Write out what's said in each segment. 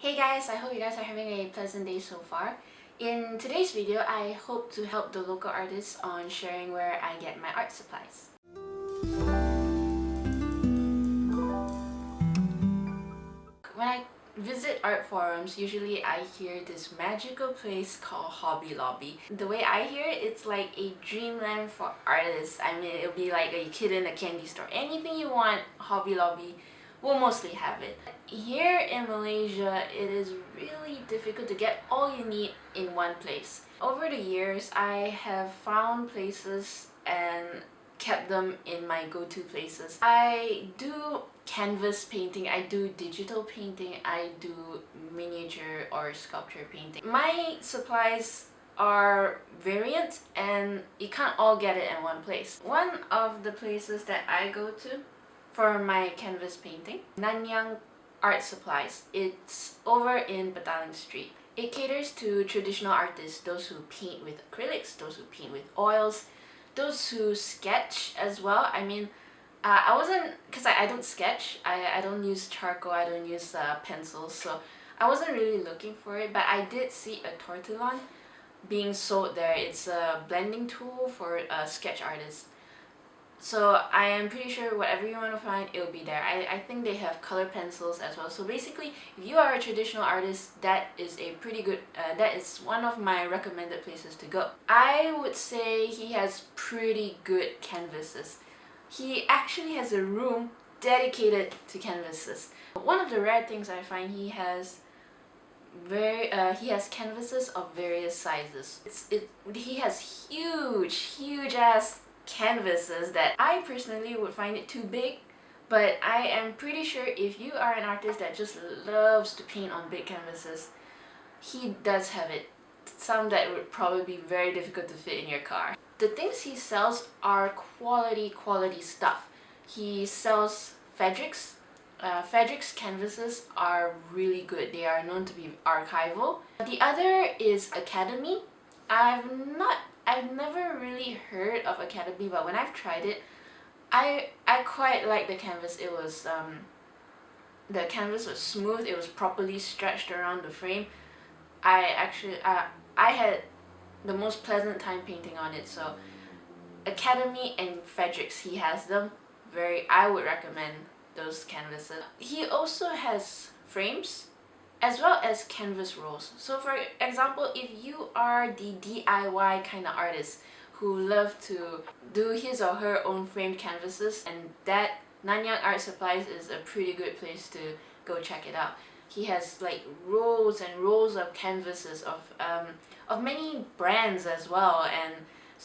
Hey guys, I hope you guys are having a pleasant day so far. In today's video, I hope to help the local artists on sharing where I get my art supplies. When I visit art forums, usually I hear this magical place called Hobby Lobby. The way I hear it, it's like a dreamland for artists. I mean, it'll be like a kid in a candy store. Anything you want, Hobby Lobby will mostly have it. Here in Malaysia, it is really difficult to get all you need in one place. Over the years, I have found places and kept them in my go-to places. I do canvas painting, I do digital painting, I do miniature or sculpture painting. My supplies are variant and you can't all get it in one place. One of the places that I go to for my canvas painting, Nanyang Art Supplies. It's over in Petaling Street. It caters to traditional artists, those who paint with acrylics, those who paint with oils, those who sketch as well. I mean, I wasn't, because I don't sketch, I don't use charcoal, I don't use pencils, so I wasn't really looking for it, but I did see a tortillon being sold there. It's a blending tool for sketch artists. So I am pretty sure whatever you want to find, it'll be there. I think they have color pencils as well. So basically, if you are a traditional artist, that is a pretty good, that is one of my recommended places to go. I would say he has pretty good canvases. He actually has a room dedicated to canvases. One of the rare things I find, he has canvases of various sizes. He has huge ass canvases that I personally would find it too big, but I am pretty sure if you are an artist that just loves to paint on big canvases, he does have it. Some that would probably be very difficult to fit in your car. The things he sells are quality stuff. He sells fabrics. Fabrics canvases are really good. They are known to be archival. The other is Academy. I've never really heard of Academy, but when I've tried it, I quite like the canvas. It was the canvas was smooth. It was properly stretched around the frame. I had the most pleasant time painting on it. So Academy and Fredericks, he has them. I would recommend those canvases. He also has frames as well as canvas rolls. So for example, if you are the DIY kind of artist who love to do his or her own framed canvases, and that Nanyang Art Supplies is a pretty good place to go check it out. He has like rows and rows of canvases of many brands as well, and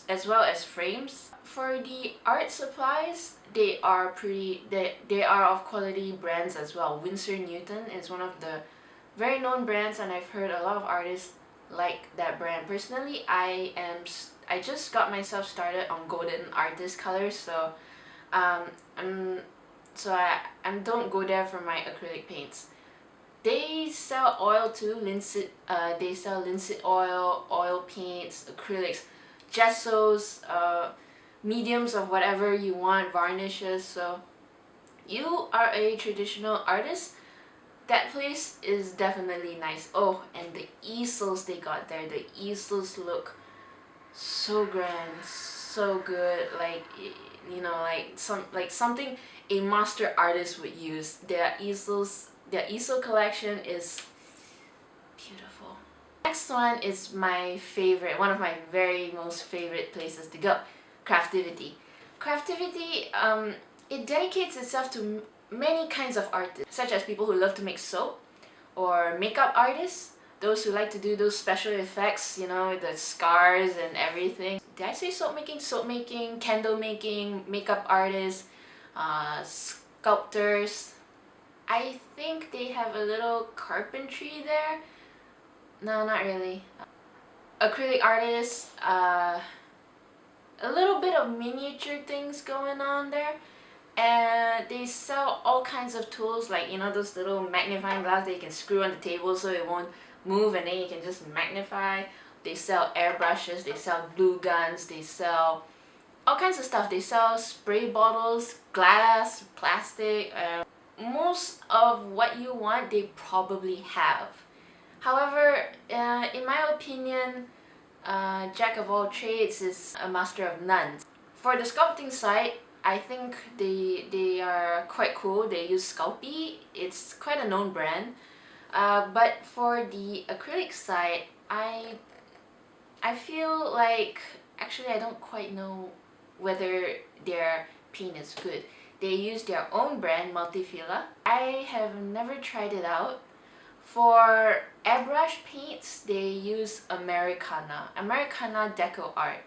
as well as frames. For the art supplies, they are of quality brands as well. Winsor Newton is one of the very known brands, and I've heard a lot of artists like that brand. Personally, I just got myself started on golden artist colors, so I don't go there for my acrylic paints. They sell oil too, linseed. They sell linseed oil, oil paints, acrylics, gessos, mediums of whatever you want, varnishes. So you are a traditional artist, that place is definitely nice. Oh, and the easels they got there, the easels look so grand, so good. Like, you know, like something a master artist would use. Their easel collection is beautiful. Next one is my favorite, one of my very most favorite places to go, Craftivity. Craftivity, it dedicates itself to many kinds of artists, such as people who love to make soap, or makeup artists, those who like to do those special effects, you know, the scars and everything. Did I say soap making? Soap making, candle making, makeup artists, sculptors. I think they have a little carpentry there. No, not really. Acrylic artists, a little bit of miniature things going on there. And they sell all kinds of tools, like, you know, those little magnifying glass that you can screw on the table so it won't move, and then you can just magnify. They sell airbrushes, they sell glue guns, they sell all kinds of stuff. They sell spray bottles, glass, plastic, most of what you want they probably have. However, in my opinion, jack of all trades is a master of none. For the sculpting side, I think they are quite cool. They use Sculpey. It's quite a known brand. But for the acrylic side, I feel like actually I don't quite know whether their paint is good. They use their own brand, Multifila. I have never tried it out. For airbrush paints, they use Americana Deco Art.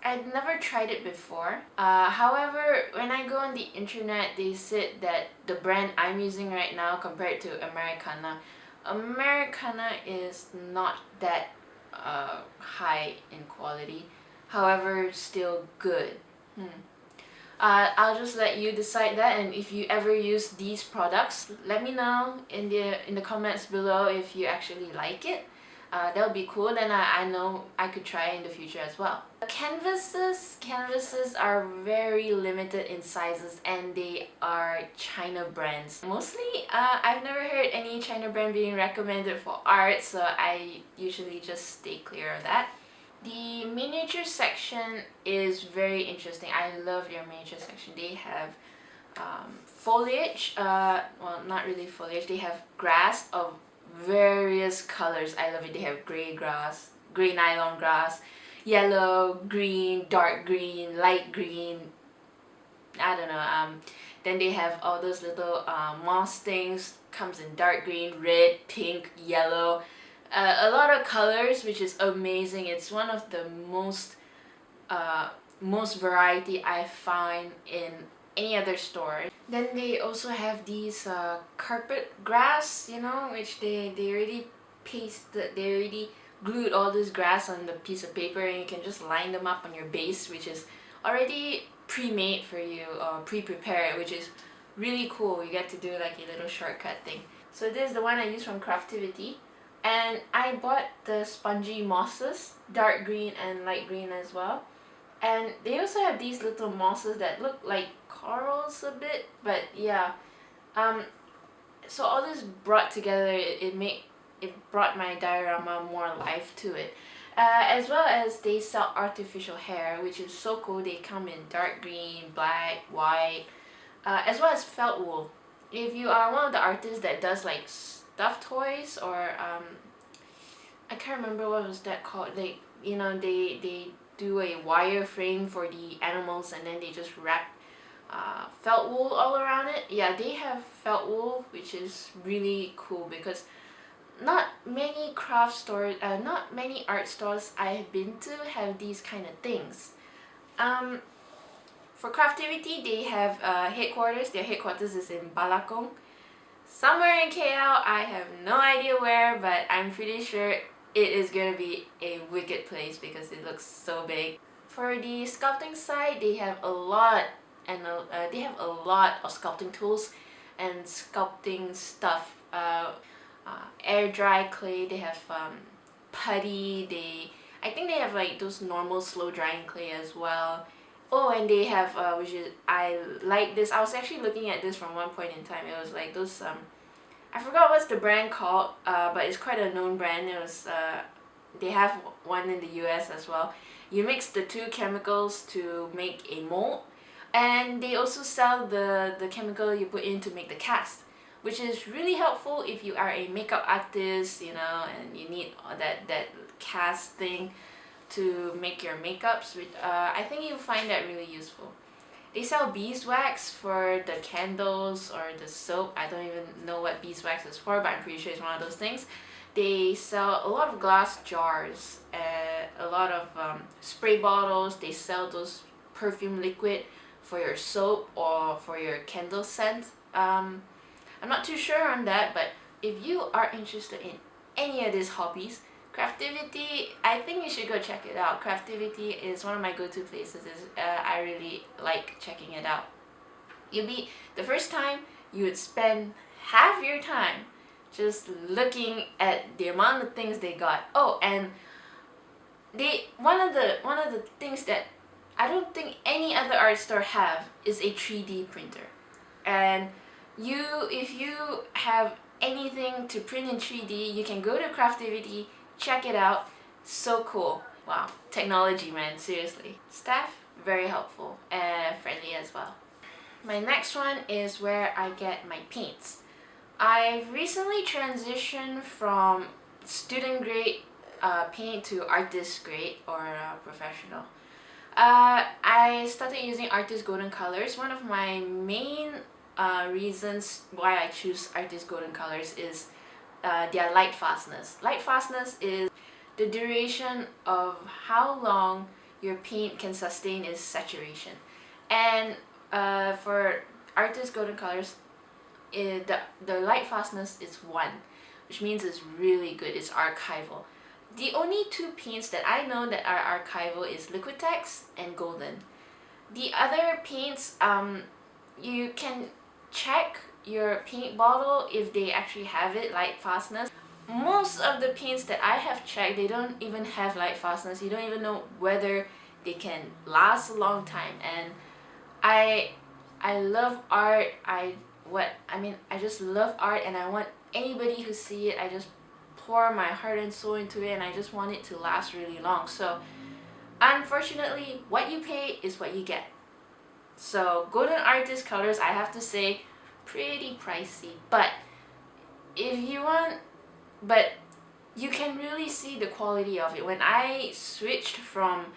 I'd never tried it before. However, when I go on the internet, they said that the brand I'm using right now compared to Americana is not that high in quality. However, still good. I'll just let you decide that, and if you ever use these products, let me know in the comments below if you actually like it. That would be cool, then I know I could try it in the future as well. Canvases are very limited in sizes and they are China brands. Mostly, I've never heard any China brand being recommended for art, so I usually just stay clear of that. The miniature section is very interesting. I love their miniature section. They have foliage, well, not really foliage, they have grass of various colors. I love it. They have gray grass, gray nylon grass, yellow, green, dark green, light green, I don't know. Then they have all those little moss things, comes in dark green, red, pink, yellow, a lot of colors, which is amazing. It's one of the most variety I find in any other store. Then they also have these carpet grass, you know, which they already they already glued all this grass on the piece of paper, and you can just line them up on your base, which is already pre-made for you or pre-prepared, which is really cool. You get to do like a little shortcut thing. So this is the one I use from Craftiviti, and I bought the spongy mosses, dark green and light green as well. And they also have these little mosses that look like corals a bit, but yeah. So all this brought together, it brought my diorama more life to it. As well as they sell artificial hair, which is so cool. They come in dark green, black, white, as well as felt wool. If you are one of the artists that does like stuffed toys, or I can't remember what was that called. Like, you know, they do a wire frame for the animals and then they just wrap felt wool all around it. Yeah, they have felt wool, which is really cool because not many craft stores, not many art stores I have been to have these kind of things. For Craftiviti, they have headquarters. Their headquarters is in Balakong, somewhere in KL. I have no idea where, but I'm pretty sure it is going to be a wicked place because it looks so big. For the sculpting side, they have a lot of sculpting tools and sculpting stuff. Air dry clay. They have putty. I think they have like those normal slow drying clay as well. Oh, and they have which is, I like this. I was actually looking at this from one point in time. It was like those I forgot what's the brand called, but it's quite a known brand. It was they have one in the US as well. You mix the two chemicals to make a mold, and they also sell the chemical you put in to make the cast, which is really helpful if you are a makeup artist, you know, and you need that cast thing to make your makeups. Which I think you'll find that really useful. They sell beeswax for the candles or the soap. I don't even know what beeswax is for, but I'm pretty sure it's one of those things. They sell a lot of glass jars, a lot of spray bottles. They sell those perfume liquid for your soap or for your candle scent. I'm not too sure on that, but if you are interested in any of these hobbies, Craftiviti, I think you should go check it out. Craftiviti is one of my go-to places. I really like checking it out. The first time you would spend half your time just looking at the amount of things they got. Oh, and one of the things that I don't think any other art store have is a 3D printer. And if you have anything to print in 3D, you can go to Craftivity, check it out. So cool. Wow, technology, man, seriously. Staff, very helpful and friendly as well. My next one is where I get my paints. I've recently transitioned from student grade paint to artist grade or professional. I started using Artist Golden Colors. One of my main reasons why I choose Artist Golden Colors is their light fastness. Light fastness is the duration of how long your paint can sustain its saturation. And for Artist Golden Colors, the light fastness is 1, which means it's really good. It's archival. The only 2 paints that I know that are archival is Liquitex and Golden. The other paints, you can check your paint bottle if they actually have it, light fastness. Most of the paints that I have checked, they don't even have light fastness. You don't even know whether they can last a long time. And I love art. I just love art, and I want anybody who see it, I just pour my heart and soul into it, and I just want it to last really long. So unfortunately, what you pay is what you get. So Golden Artist Colors, I have to say, pretty pricey, but you can really see the quality of it. When I switched from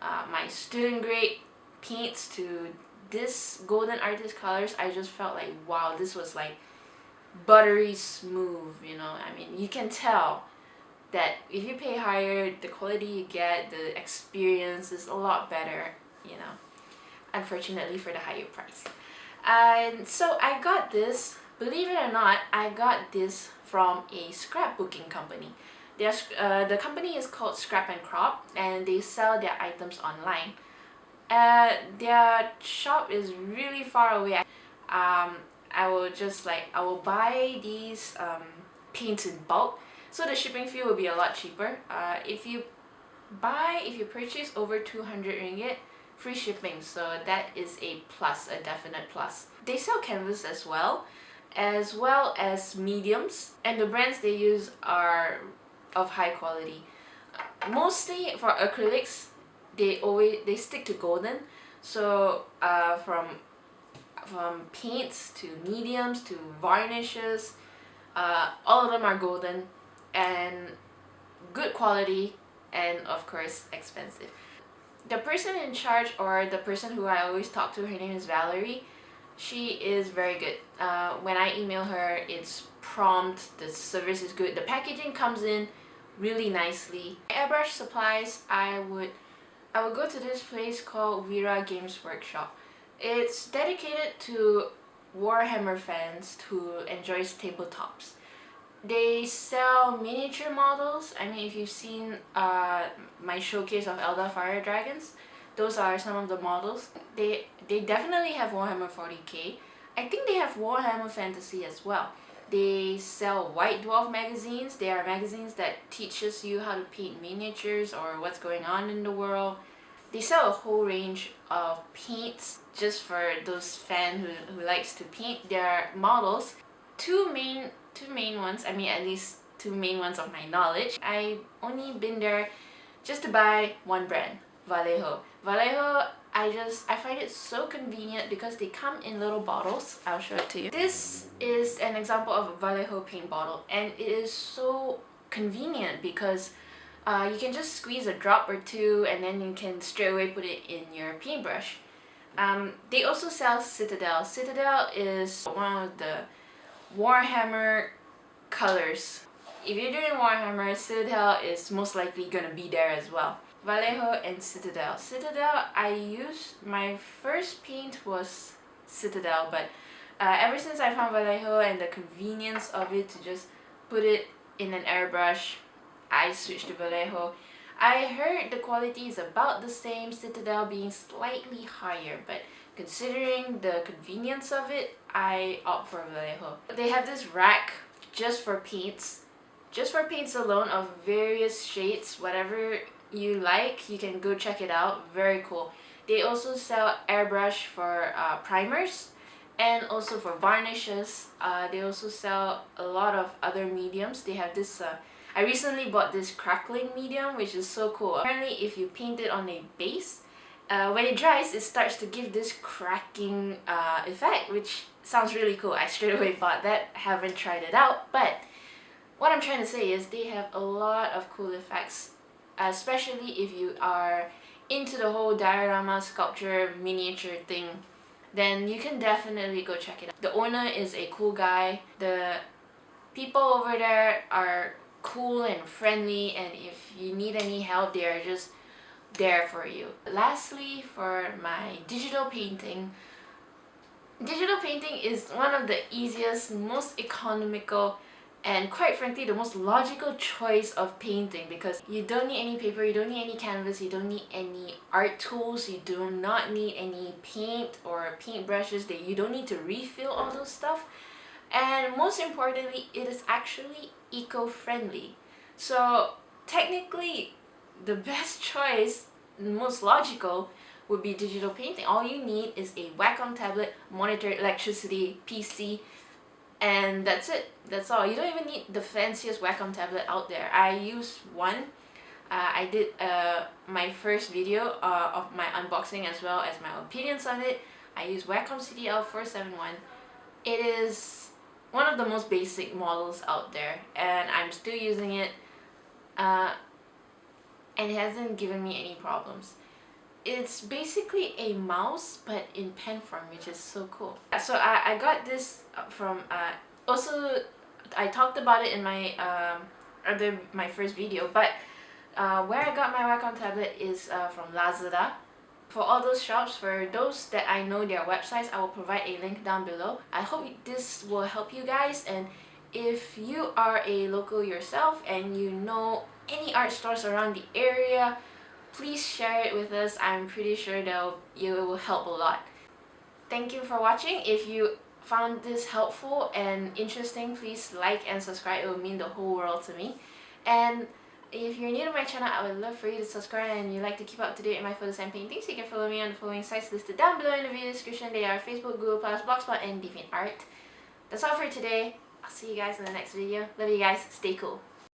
my student grade paints to this Golden Artist Colors, I just felt like, wow, this was like buttery smooth, you know. I mean, you can tell that if you pay higher, the quality you get, the experience is a lot better, you know, unfortunately for the higher price. And so I got this, believe it or not, I got this from a scrapbooking company. The company is called Scrap and Crop, and they sell their items online. Their shop is really far away. I will buy these paints in bulk, so the shipping fee will be a lot cheaper. If you purchase over 200 ringgit, free shipping, so that is a plus, a definite plus. They sell canvas as well as mediums, and the brands they use are of high quality. Mostly for acrylics, they stick to golden. So from paints to mediums to varnishes, all of them are golden and good quality, and of course expensive. The person in charge, or the person who I always talk to, her name is Valerie. She is very good. When I email her, it's prompt, the service is good, the packaging comes in really nicely. Airbrush Supplies, I would go to this place called Wira Games Workshop. It's dedicated to Warhammer fans who enjoys tabletops. They sell miniature models. I mean, if you've seen my showcase of Eldar Fire Dragons, those are some of the models. They definitely have Warhammer 40k. I think they have Warhammer Fantasy as well. They sell White Dwarf magazines. They are magazines that teaches you how to paint miniatures or what's going on in the world. They sell a whole range of paints just for those fans who likes to paint their models. Two main ones, I mean at least 2 main ones of my knowledge. I've only been there just to buy one brand, Vallejo. Vallejo, I find it so convenient because they come in little bottles. I'll show it to you. This is an example of a Vallejo paint bottle, and it is so convenient because you can just squeeze a drop or 2 and then you can straight away put it in your paintbrush. They also sell Citadel. Citadel is one of the Warhammer colors. If you're doing Warhammer, Citadel is most likely gonna be there as well. Vallejo and Citadel. Citadel, my first paint was Citadel, but ever since I found Vallejo and the convenience of it to just put it in an airbrush, I switched to Vallejo. I heard the quality is about the same, Citadel being slightly higher, but considering the convenience of it, I opt for Vallejo. They have this rack just for paints alone of various shades, whatever you like, you can go check it out. Very cool. They also sell airbrush for primers And also for varnishes, they also sell a lot of other mediums. They have this I recently bought this crackling medium, which is so cool. Apparently if you paint it on a base, when it dries, it starts to give this cracking effect, which sounds really cool. I straight away bought that. Haven't tried it out, but what I'm trying to say is they have a lot of cool effects, especially if you are into the whole diorama sculpture miniature thing. Then you can definitely go check it out. The owner is a cool guy. The people over there are cool and friendly, and if you need any help, they are just there for you. Lastly, for my digital painting is one of the easiest, most economical, and quite frankly the most logical choice of painting, because you don't need any paper, you don't need any canvas, you don't need any art tools, you do not need any paint or paint brushes, that you don't need to refill all those stuff, and most importantly, it is actually eco-friendly. So technically the best choice, most logical, would be digital painting. All you need is a Wacom tablet, monitor, electricity, PC, and that's it. That's all. You don't even need the fanciest Wacom tablet out there. I use one. I did my first video of my unboxing as well as my opinions on it. I use Wacom CDL471. It is one of the most basic models out there, and I'm still using it, and it hasn't given me any problems. It's basically a mouse but in pen form, which is so cool. So I got this from also I talked about it in my my first video, but where I got my Wacom tablet is from Lazada. For all those shops, for those that I know their websites, I will provide a link down below. I hope this will help you guys, and if you are a local yourself and you know any art stores around the area, please share it with us. I'm pretty sure it will help a lot. Thank you for watching. If you found this helpful and interesting, please like and subscribe. It will mean the whole world to me. And if you're new to my channel, I would love for you to subscribe, and you like to keep up to date with my photos and paintings, you can follow me on the following sites listed down below in the video description. They are Facebook, Google+, Blogspot, and DeviantArt. That's all for today. I'll see you guys in the next video. Love you guys. Stay cool.